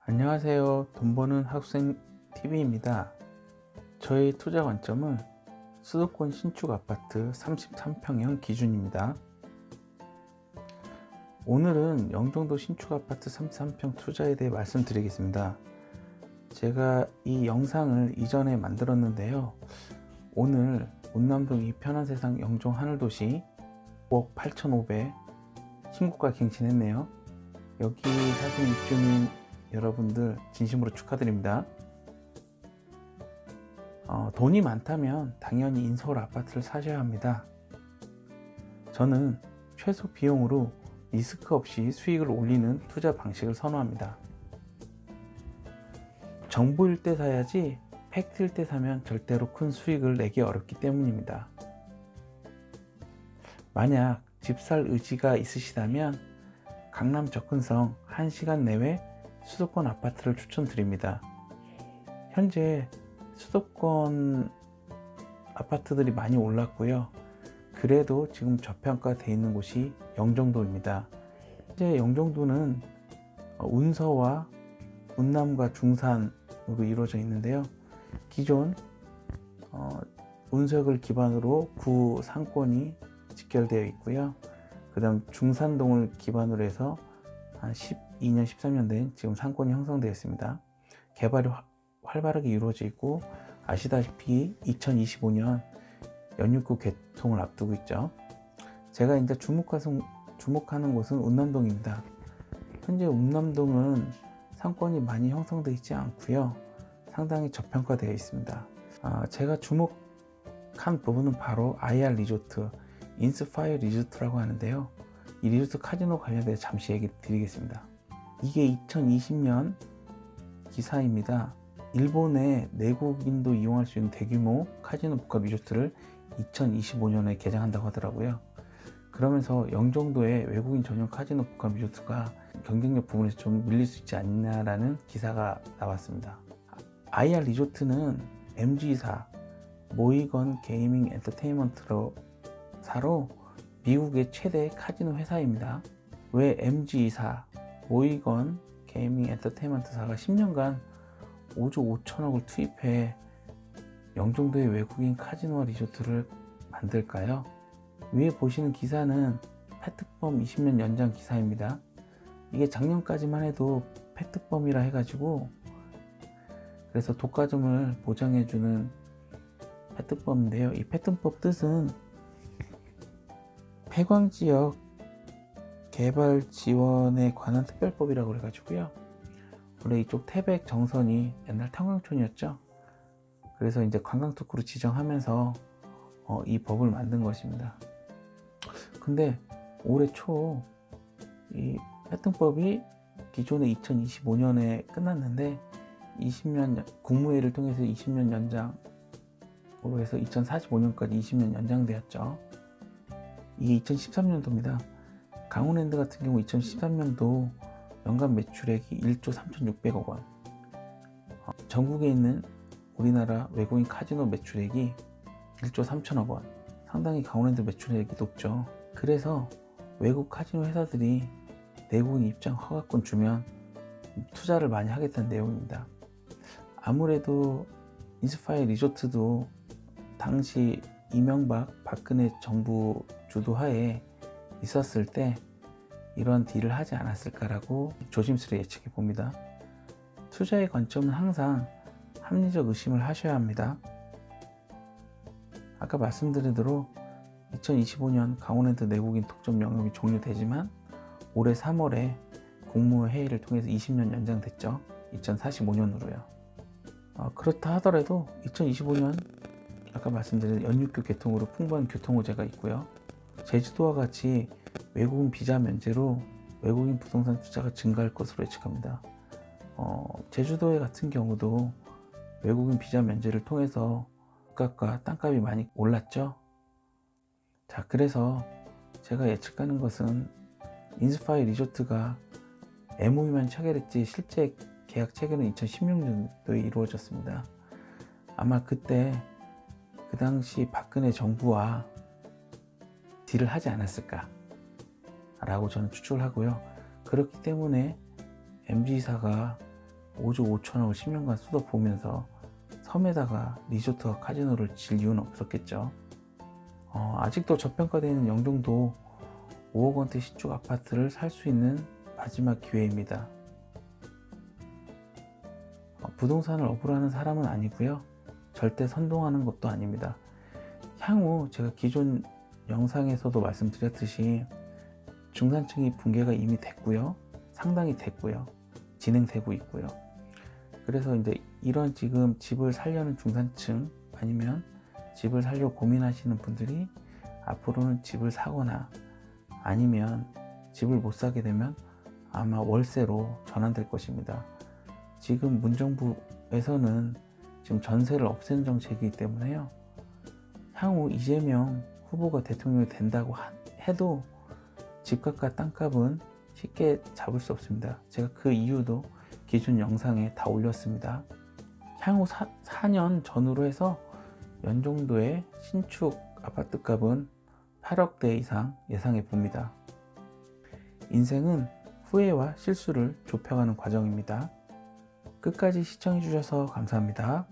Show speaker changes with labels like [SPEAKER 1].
[SPEAKER 1] 안녕하세요. 돈 버는 학생 TV입니다. 저의 투자 관점은 수도권 신축 아파트 33평형 기준입니다. 오늘은 영종도 신축 아파트 33평 투자에 대해 말씀드리겠습니다. 제가 이 영상을 이전에 만들었는데요. 오늘 운남동 이 편한 세상 영종 하늘도시 5억 8,500 신고가 갱신했네요. 여기 사신 입주민 여러분들 진심으로 축하드립니다. 돈이 많다면 당연히 인서울 아파트를 사셔야 합니다. 저는 최소 비용으로 리스크 없이 수익을 올리는 투자 방식을 선호합니다. 정보일 때 사야지 팩트일 때 사면 절대로 큰 수익을 내기 어렵기 때문입니다. 만약 집 살 의지가 있으시다면 강남 접근성 1시간 내외 수도권 아파트를 추천드립니다. 현재 수도권 아파트들이 많이 올랐고요. 그래도 지금 저평가되어 있는 곳이 영종도입니다. 현재 영종도는 운서와 운남과 중산으로 이루어져 있는데요. 기존 운서역을 기반으로 구 상권이 직결되어 있고요. 그 다음 중산동을 기반으로 해서 한 12년, 13년 된 지금 상권이 형성되어 있습니다. 개발이 활발하게 이루어져 있고 아시다시피 2025년 연육구 개통을 앞두고 있죠. 제가 이제 주목하는 곳은 운남동입니다. 현재 운남동은 상권이 많이 형성되어 있지 않고요. 상당히 저평가되어 있습니다. 제가 주목한 부분은 바로 IR 리조트, 인스파이어 리조트라고 하는데요. 이 리조트 카지노 관련해 잠시 얘기 드리겠습니다. 이게 2020년 기사입니다. 일본의 내국인도 이용할 수 있는 대규모 카지노 복합 리조트를 2025년에 개장한다고 하더라고요. 그러면서 영종도의 외국인 전용 카지노 복합 리조트가 경쟁력 부분에서 좀 밀릴 수 있지 않냐라는 기사가 나왔습니다. IR 리조트는 MG사, 모이건 게이밍 엔터테인먼트로 사로 미국의 최대 카지노 회사입니다. 왜 MG사, 모이건 게이밍 엔터테인먼트사가 10년간 5조 5천억을 투입해 영종도의 외국인 카지노와 리조트를 만들까요? 위에 보시는 기사는 페트펌 20년 연장 기사입니다. 이게 작년까지만 해도 페트펌이라 해가지고 그래서 독과점을 보장해주는 페트펌인데요. 이 페트펌 뜻은 폐광지역 개발 지원에 관한 특별법이라고 해가지고요. 원래 이쪽 태백 정선이 옛날 탄광촌이었죠. 그래서 이제 관광특구로 지정하면서 이 법을 만든 것입니다. 근데 올해 초 이 패턴법이 기존에 2025년에 끝났는데 20년 국무회의를 통해서 20년 연장으로 해서 2045년까지 20년 연장되었죠. 이게 2013년도입니다. 강원랜드 같은 경우 2013년도 연간 매출액이 1조 3,600억 원. 전국에 있는 우리나라 외국인 카지노 매출액이 1조 3천억 원. 상당히 강원랜드 매출액이 높죠. 그래서 외국 카지노 회사들이 내국인 입장 허가권 주면 투자를 많이 하겠다는 내용입니다. 아무래도 인스파이어 리조트도 당시 이명박, 박근혜 정부 주도하에 있었을 때 이런 딜을 하지 않았을까라고 조심스레 예측해 봅니다. 투자의 관점은 항상 합리적 의심을 하셔야 합니다. 아까 말씀드린 대로 2025년 강원랜드 내국인 독점 영업이 종료되지만 올해 3월에 국무회의를 통해서 20년 연장됐죠. 2045년으로요. 그렇다 하더라도 2025년 아까 말씀드린 연육교 개통으로 풍부한 교통호재가 있고요. 제주도와 같이 외국인 비자 면제로 외국인 부동산 투자가 증가할 것으로 예측합니다. 제주도에 같은 경우도 외국인 비자 면제를 통해서 집값과 땅값이 많이 올랐죠. 자, 그래서 제가 예측하는 것은 인스파이어 리조트가 MOU만 체결했지 실제 계약 체결은 2016년도에 이루어졌습니다. 아마 그때 그 당시 박근혜 정부와 딜을 하지 않았을까 라고 저는 추측을 하고요. 그렇기 때문에 MG사가 5조 5천억을 10년간 쏟아부으면서 섬에다가 리조트와 카지노를 질 이유는 없었겠죠. 아직도 저평가되어 있는 영종도 5억 원대 신축 아파트를 살 수 있는 마지막 기회입니다. 부동산을 업으라는 사람은 아니고요. 절대 선동하는 것도 아닙니다. 향후 제가 기존 영상에서도 말씀드렸듯이 중산층이 붕괴가 이미 됐고요. 상당히 됐고요. 진행되고 있고요. 그래서 이제 이런 지금 집을 살려는 중산층 아니면 집을 살려고 고민하시는 분들이 앞으로는 집을 사거나 아니면 집을 못 사게 되면 아마 월세로 전환될 것입니다. 지금 문정부에서는 지금 전세를 없애는 정책이기 때문에요. 향후 이재명 후보가 대통령이 된다고 해도 집값과 땅값은 쉽게 잡을 수 없습니다. 제가 그 이유도 기존 영상에 다 올렸습니다. 향후 4년 전후로 해서 연종도의 신축 아파트 값은 8억대 이상 예상해 봅니다. 인생은 후회와 실수를 좁혀가는 과정입니다. 끝까지 시청해 주셔서 감사합니다.